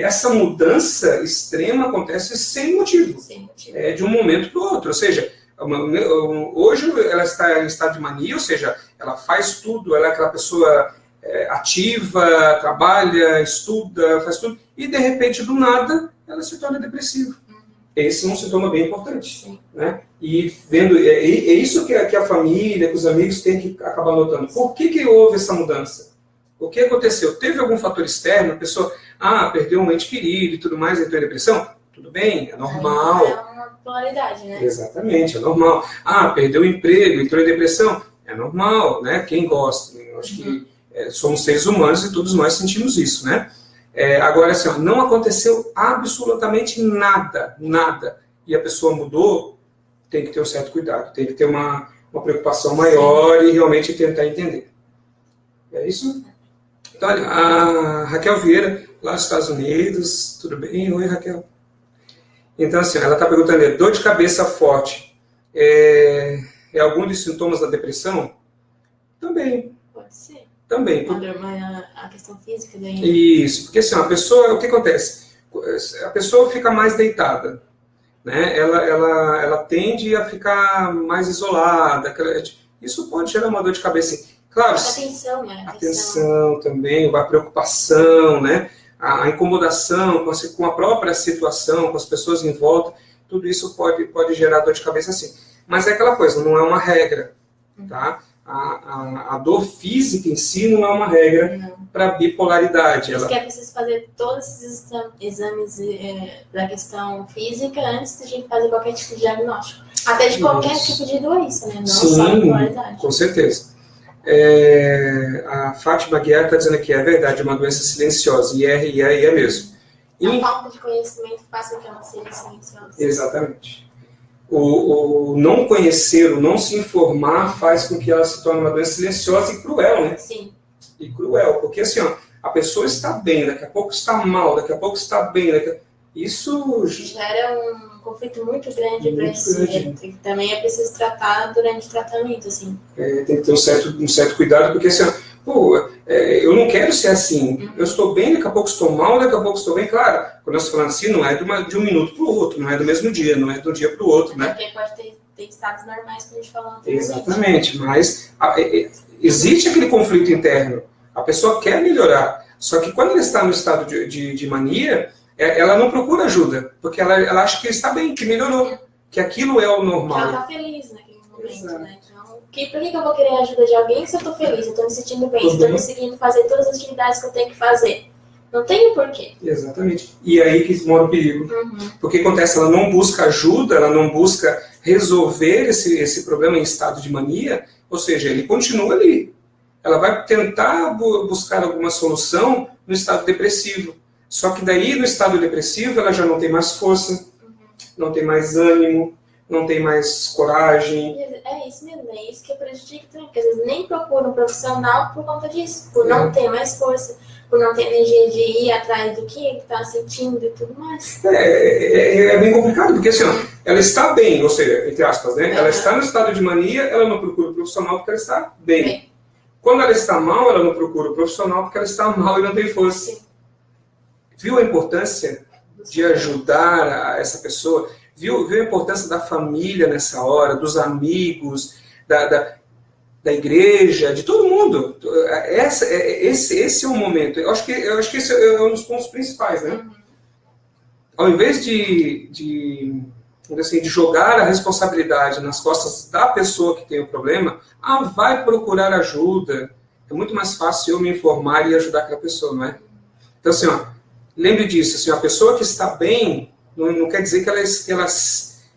essa mudança extrema acontece sem motivo. De um momento para o outro. Ou seja, hoje ela está em estado de mania, ou seja, ela faz tudo, ela é aquela pessoa ativa, trabalha, estuda, faz tudo, e de repente, do nada, ela se torna depressiva. Esse é um sintoma bem importante. Né? E vendo, é isso que a família, que os amigos têm que acabar notando. Por que houve essa mudança? O que aconteceu? Teve algum fator externo? A pessoa, perdeu um ente querido e tudo mais, entrou em depressão? Tudo bem, é normal. É uma polaridade, né? Exatamente, é normal. Perdeu o emprego, entrou em depressão? É normal, né? Quem gosta? Eu acho que somos seres humanos e todos nós sentimos isso, né? Agora, assim, não aconteceu absolutamente nada, e a pessoa mudou, tem que ter um certo cuidado, tem que ter uma preocupação maior e realmente tentar entender. É isso? Então, olha, a Raquel Vieira, lá dos Estados Unidos, tudo bem? Oi, Raquel. Então, assim, ela está perguntando, dor de cabeça forte é algum dos sintomas da depressão? Também. Pode ser. Também. A questão física daí. Isso, porque assim, a pessoa, o que acontece? A pessoa fica mais deitada, né? Ela tende a ficar mais isolada. Isso pode gerar uma dor de cabeça. Claro, atenção, né? Atenção também, a preocupação, né? A incomodação com a própria situação, com as pessoas em volta, tudo isso pode gerar dor de cabeça assim. Mas é aquela coisa, não é uma regra, tá? A dor física em si não é uma regra para bipolaridade. Isso que é preciso fazer todos esses exames da questão física antes de a gente fazer qualquer tipo de diagnóstico. Até de qualquer tipo de doença, né? Não só bipolaridade. Com certeza. A Fátima Guiar está dizendo aqui, é verdade, é uma doença silenciosa, e é mesmo. A falta de conhecimento faz com que ela seja silenciosa. Exatamente. O não conhecer, o não se informar faz com que ela se torne uma doença silenciosa e cruel, né? Sim. E cruel, porque assim, a pessoa está bem, daqui a pouco está mal, daqui a pouco está bem, isso gera um conflito muito grande para esse que também é preciso tratar durante o tratamento, assim. Tem que ter um certo cuidado, porque assim, eu não quero ser assim. Eu estou bem, daqui a pouco estou mal, daqui a pouco estou bem. Claro, quando nós falamos assim, não é de um minuto para o outro, não é do mesmo dia, não é de um dia para o outro, né? Porque pode ter estados normais, como a gente falou antes. Exatamente, mas existe aquele conflito interno. A pessoa quer melhorar, só que quando ela está no estado de mania, ela não procura ajuda, porque ela acha que está bem, que melhorou, que aquilo é o normal. Que ela está feliz naquele momento, né? Então, por que eu vou querer a ajuda de alguém se eu estou feliz, eu estou me sentindo bem, se eu estou conseguindo fazer todas as atividades que eu tenho que fazer? Não tem o porquê. Exatamente. E aí que mora o perigo. Porque acontece, ela não busca ajuda, ela não busca resolver esse problema em estado de mania, ou seja, ele continua ali. Ela vai tentar buscar alguma solução no estado depressivo. Só que daí, no estado depressivo, ela já não tem mais força, não tem mais ânimo, não tem mais coragem. É isso mesmo, é isso que prejudica também, porque às vezes nem procura um profissional por conta disso, por não ter mais força, por não ter energia de ir atrás do que está sentindo e tudo mais. É bem complicado, porque assim, ela está bem, ou seja, entre aspas, né? Ela está no estado de mania, ela não procura o profissional porque ela está bem. Quando ela está mal, ela não procura o profissional porque ela está mal e não tem força. Sim. Viu a importância de ajudar essa pessoa? Viu a importância da família nessa hora, dos amigos, da igreja, de todo mundo? Esse é o momento. Eu acho que esse é um dos pontos principais, né? Ao invés de jogar a responsabilidade nas costas da pessoa que tem o problema, vai procurar ajuda. É muito mais fácil eu me informar e ajudar aquela pessoa, não é? Então, assim, lembre disso, assim, a pessoa que está bem não quer dizer que ela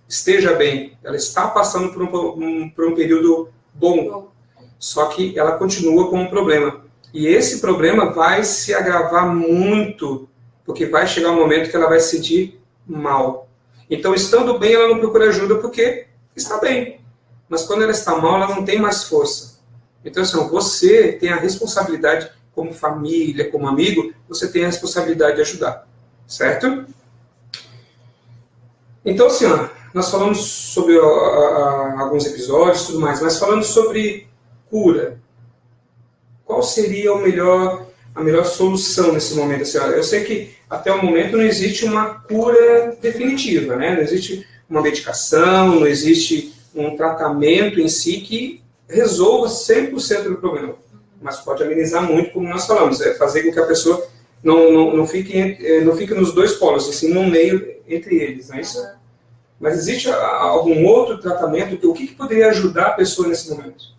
esteja bem. Ela está passando por um período bom. Só que ela continua com um problema. E esse problema vai se agravar muito, porque vai chegar um momento que ela vai se sentir mal. Então, estando bem, ela não procura ajuda porque está bem. Mas quando ela está mal, ela não tem mais força. Então, assim, você tem a responsabilidade como família, como amigo, você tem a responsabilidade de ajudar, certo? Então, assim, ó, nós falamos sobre alguns episódios e tudo mais, mas falando sobre cura, qual seria a melhor solução nesse momento? Assim, ó, eu sei que até o momento não existe uma cura definitiva, né? Não existe uma medicação, não existe um tratamento em si que resolva 100% do problema, mas pode amenizar muito, como nós falamos, é fazer com que a pessoa não fique nos dois polos, assim, no meio entre eles, não é isso? Mas existe algum outro tratamento? O que poderia ajudar a pessoa nesse momento?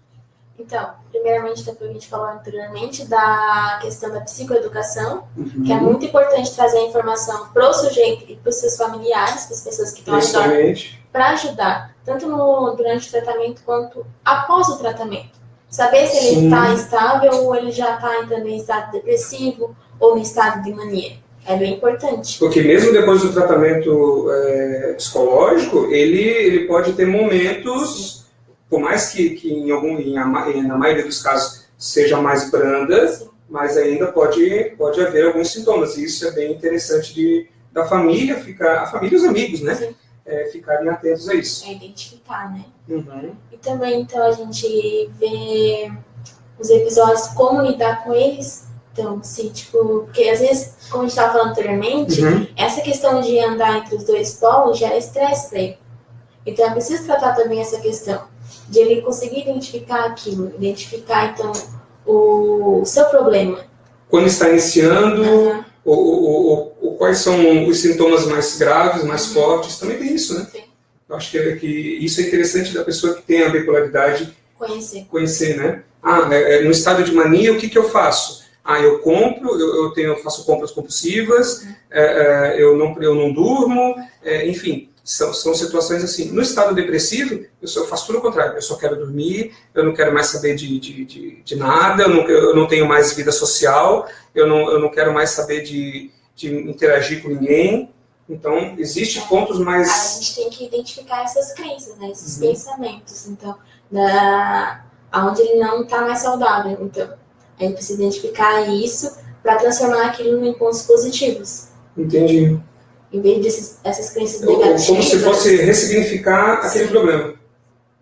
Então, primeiramente, a gente falou anteriormente da questão da psicoeducação, que é muito importante trazer a informação para o sujeito e para os seus familiares, para as pessoas que estão ajudando, para ajudar, tanto durante o tratamento quanto após o tratamento. Saber se ele está estável ou ele já está entrando em estado depressivo ou em estado de mania. É bem importante. Porque mesmo depois do tratamento psicológico, ele pode ter momentos... Sim. Por mais que na maioria dos casos seja mais branda, sim, mas ainda pode haver alguns sintomas. E isso é bem interessante da família, a família e os amigos, né? Ficarem atentos a isso. Identificar, né? Uhum. E também, então, a gente vê os episódios, como lidar com eles. Então, assim, tipo, porque às vezes, como a gente estava falando anteriormente, essa questão de andar entre os dois polos gera estresse para ele. Então, é preciso tratar também essa questão de ele conseguir identificar aquilo, identificar, então, o seu problema. Quando está iniciando, quais são os sintomas mais graves, mais fortes, também tem isso, né? Sim. Eu acho que isso é interessante da pessoa que tem a bipolaridade conhecer, né? No estado de mania, o que eu faço? Eu compro, eu faço compras compulsivas, eu não durmo, enfim... São situações assim. No estado depressivo, eu faço tudo o contrário. Eu só quero dormir, eu não quero mais saber de nada, eu não tenho mais vida social, eu não quero mais saber de interagir com ninguém. Então, existem pontos mais... A gente tem que identificar essas crenças, né? Esses pensamentos. Então, onde ele não está mais saudável. Então, a gente precisa identificar isso para transformar aquilo em pontos positivos. Entendi. Em vez dessas crenças negativas. Como se fosse ressignificar aquele problema.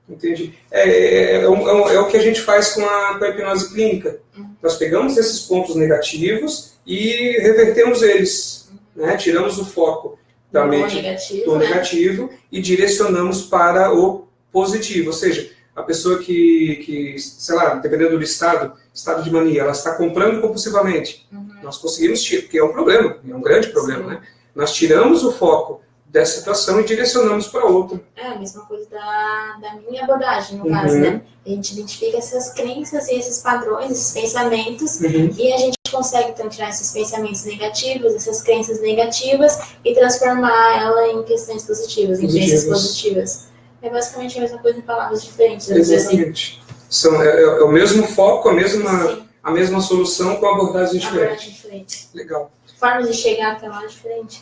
Entendi. É o que a gente faz com a hipnose clínica. Nós pegamos esses pontos negativos e revertemos eles. Né? Tiramos o foco da mente do negativo e direcionamos para o positivo. Ou seja, a pessoa que sei lá, dependendo do estado de mania, ela está comprando compulsivamente. Nós conseguimos tirar, porque é um problema, é um grande problema, né? Nós tiramos o foco dessa situação e direcionamos para outra. É a mesma coisa da minha abordagem, no caso, né? A gente identifica essas crenças e esses padrões, esses pensamentos, e a gente consegue, então, tirar esses pensamentos negativos, essas crenças negativas, e transformar ela em questões positivas, em crenças positivas. É basicamente a mesma coisa em palavras diferentes. Exatamente. Assim. É o mesmo foco, a mesma solução com abordagens diferentes. Legal. Formas de chegar até lá é diferente.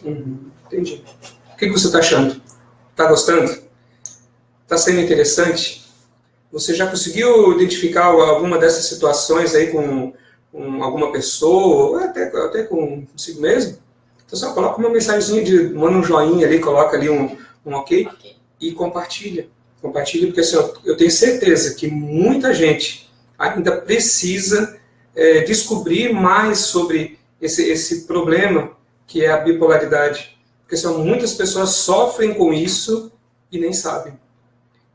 Entendi. O que você está achando? Está gostando? Está sendo interessante? Você já conseguiu identificar alguma dessas situações aí com alguma pessoa, ou até consigo mesmo? Então só coloca uma mensagenzinha, manda um joinha ali, coloca ali um ok, e compartilha. Compartilha, porque assim, eu tenho certeza que muita gente ainda precisa descobrir mais sobre esse problema que é a bipolaridade. Porque muitas pessoas sofrem com isso e nem sabem.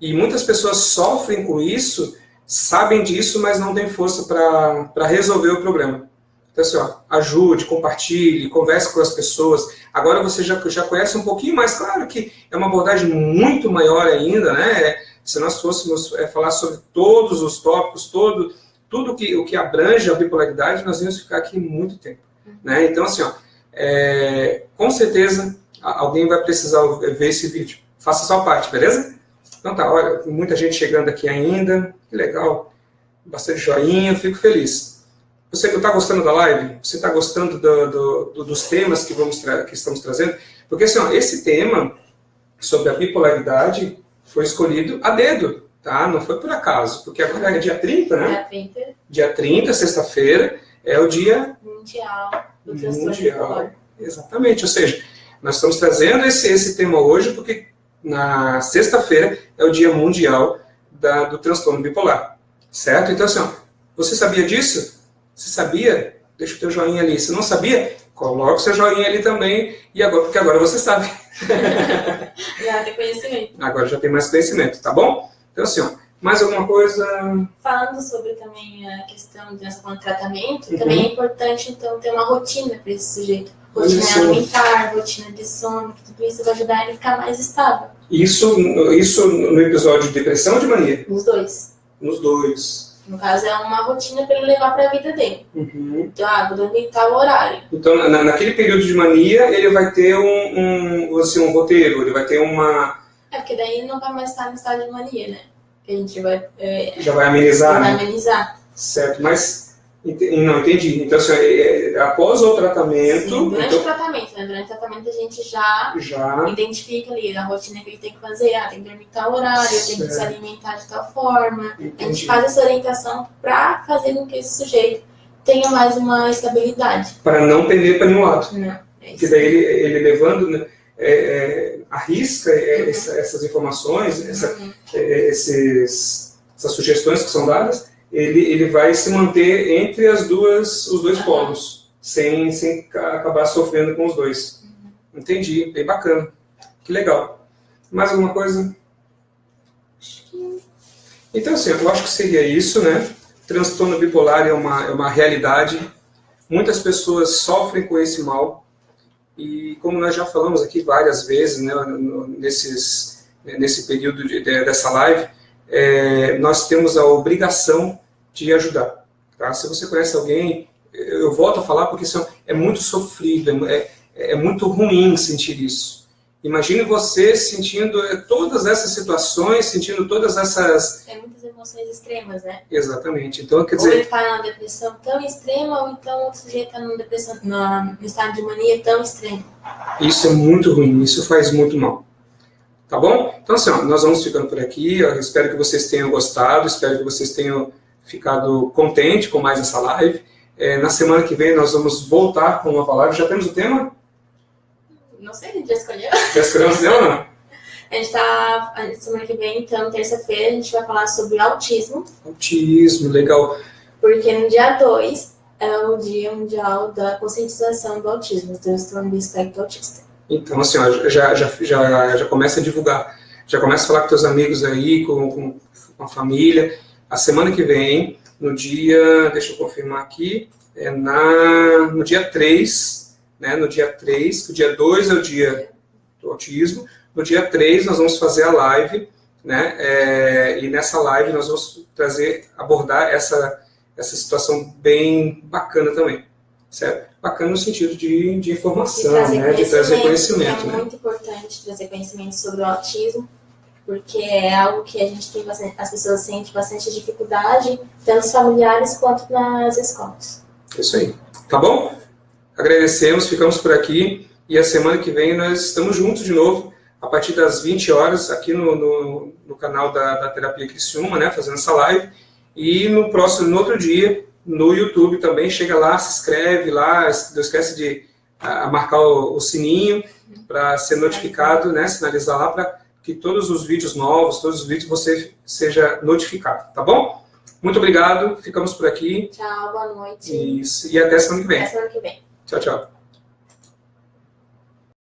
E muitas pessoas sofrem com isso, sabem disso, mas não têm força para resolver o problema. Então, assim, ajude, compartilhe, converse com as pessoas. Agora você já conhece um pouquinho mais. Claro que é uma abordagem muito maior ainda, né? Se nós fôssemos falar sobre todos os tópicos, tudo o que abrange a bipolaridade, nós íamos ficar aqui muito tempo. Né? Então, assim, com certeza alguém vai precisar ver esse vídeo. Faça a sua parte, beleza? Então tá, olha, muita gente chegando aqui ainda. Que legal. Bastante joinha, fico feliz. Você que está gostando da live? Você está gostando dos temas que estamos trazendo? Porque assim, esse tema sobre a bipolaridade foi escolhido a dedo, tá? Não foi por acaso, porque agora é dia 30, né? Dia 30, sexta-feira. é o Dia Mundial do Transtorno Bipolar. Exatamente, ou seja, nós estamos trazendo esse tema hoje porque na sexta-feira é o Dia Mundial do Transtorno Bipolar, certo? Então, assim, ó, você sabia disso? Você sabia? Deixa o teu joinha ali. Se não sabia, coloca o seu joinha ali também, porque agora você sabe. Já tem conhecimento. Agora já tem mais conhecimento, tá bom? Então, assim, ó, mais alguma coisa? Falando sobre também a questão do tratamento, também é importante, então, ter uma rotina para esse sujeito. Rotina alimentar, rotina de sono, que tudo isso vai ajudar ele a ficar mais estável. Isso no episódio de depressão ou de mania? Nos dois. Nos dois. No caso, é uma rotina para ele levar para a vida dele. Então, vou dormir tal horário. Então, naquele período de mania, ele vai ter um roteiro, ele vai ter uma... Porque daí ele não vai mais estar no estado de mania, né? Que a gente vai... já vai amenizar, vai né? amenizar. Certo, mas... Não, entendi. Então, assim, após o tratamento... Sim, durante o tratamento, né? Durante o tratamento a gente já identifica ali a rotina que ele tem que fazer. Tem que dormir tal horário, tem que se alimentar de tal forma. Entendi. A gente faz essa orientação para fazer com que esse sujeito tenha mais uma estabilidade. Para não pender para nenhum lado. Não, porque daí ele levando... Né, arrisca essas informações, essas sugestões que são dadas, ele vai se manter entre os dois polos, sem acabar sofrendo com os dois. Entendi, bem bacana. Que legal. Mais alguma coisa? Então, assim, eu acho que seria isso, né? Transtorno bipolar é uma realidade. Muitas pessoas sofrem com esse mal. E como nós já falamos aqui várias vezes, né, nesse período dessa live, nós temos a obrigação de ajudar. Tá? Se você conhece alguém, eu volto a falar porque isso é muito sofrido, é muito ruim sentir isso. Imagine você sentindo todas essas situações, sentindo todas essas... Tem muitas emoções extremas, né? Exatamente. Então, quer dizer... Ou ele está numa depressão tão extrema, ou então o sujeito está numa depressão, no estado de mania tão extremo. Isso é muito ruim, isso faz muito mal. Tá bom? Então, assim, nós vamos ficando por aqui. Eu espero que vocês tenham gostado, espero que vocês tenham ficado contentes com mais essa live. Na semana que vem nós vamos voltar com uma nova live. Já temos o tema? Não sei, a gente já escolheu. Já escolhemos o tema ou não? A gente tá, semana que vem, então, terça-feira, a gente vai falar sobre autismo. Autismo, legal. Porque no dia 2 é o Dia Mundial da Conscientização do Autismo, do transtorno do espectro autista. Então, assim, já começa a divulgar. Já começa a falar com teus amigos aí, com a família. A semana que vem, no dia, deixa eu confirmar aqui, no dia 3, né, no dia 3, o dia 2 é o dia do autismo, no dia 3 nós vamos fazer a live, né, e nessa live nós vamos abordar essa situação bem bacana também, certo? Bacana no sentido de informação, né, de trazer conhecimento. É muito importante trazer conhecimento sobre o autismo, porque é algo que a gente tem bastante, as pessoas sentem bastante dificuldade, tanto os familiares quanto nas escolas. Isso aí. Tá bom? Agradecemos, ficamos por aqui e a semana que vem nós estamos juntos de novo, a partir das 20 horas, aqui no canal da Terapia Criciúma, né, fazendo essa live, e no outro dia, no YouTube também, chega lá, se inscreve lá, não esquece de marcar o sininho para ser notificado, né, sinalizar lá para que todos os vídeos novos, todos os vídeos você seja notificado, tá bom? Muito obrigado, ficamos por aqui. Tchau, boa noite. Isso, e até semana que vem. Até semana que vem. Tchau, tchau.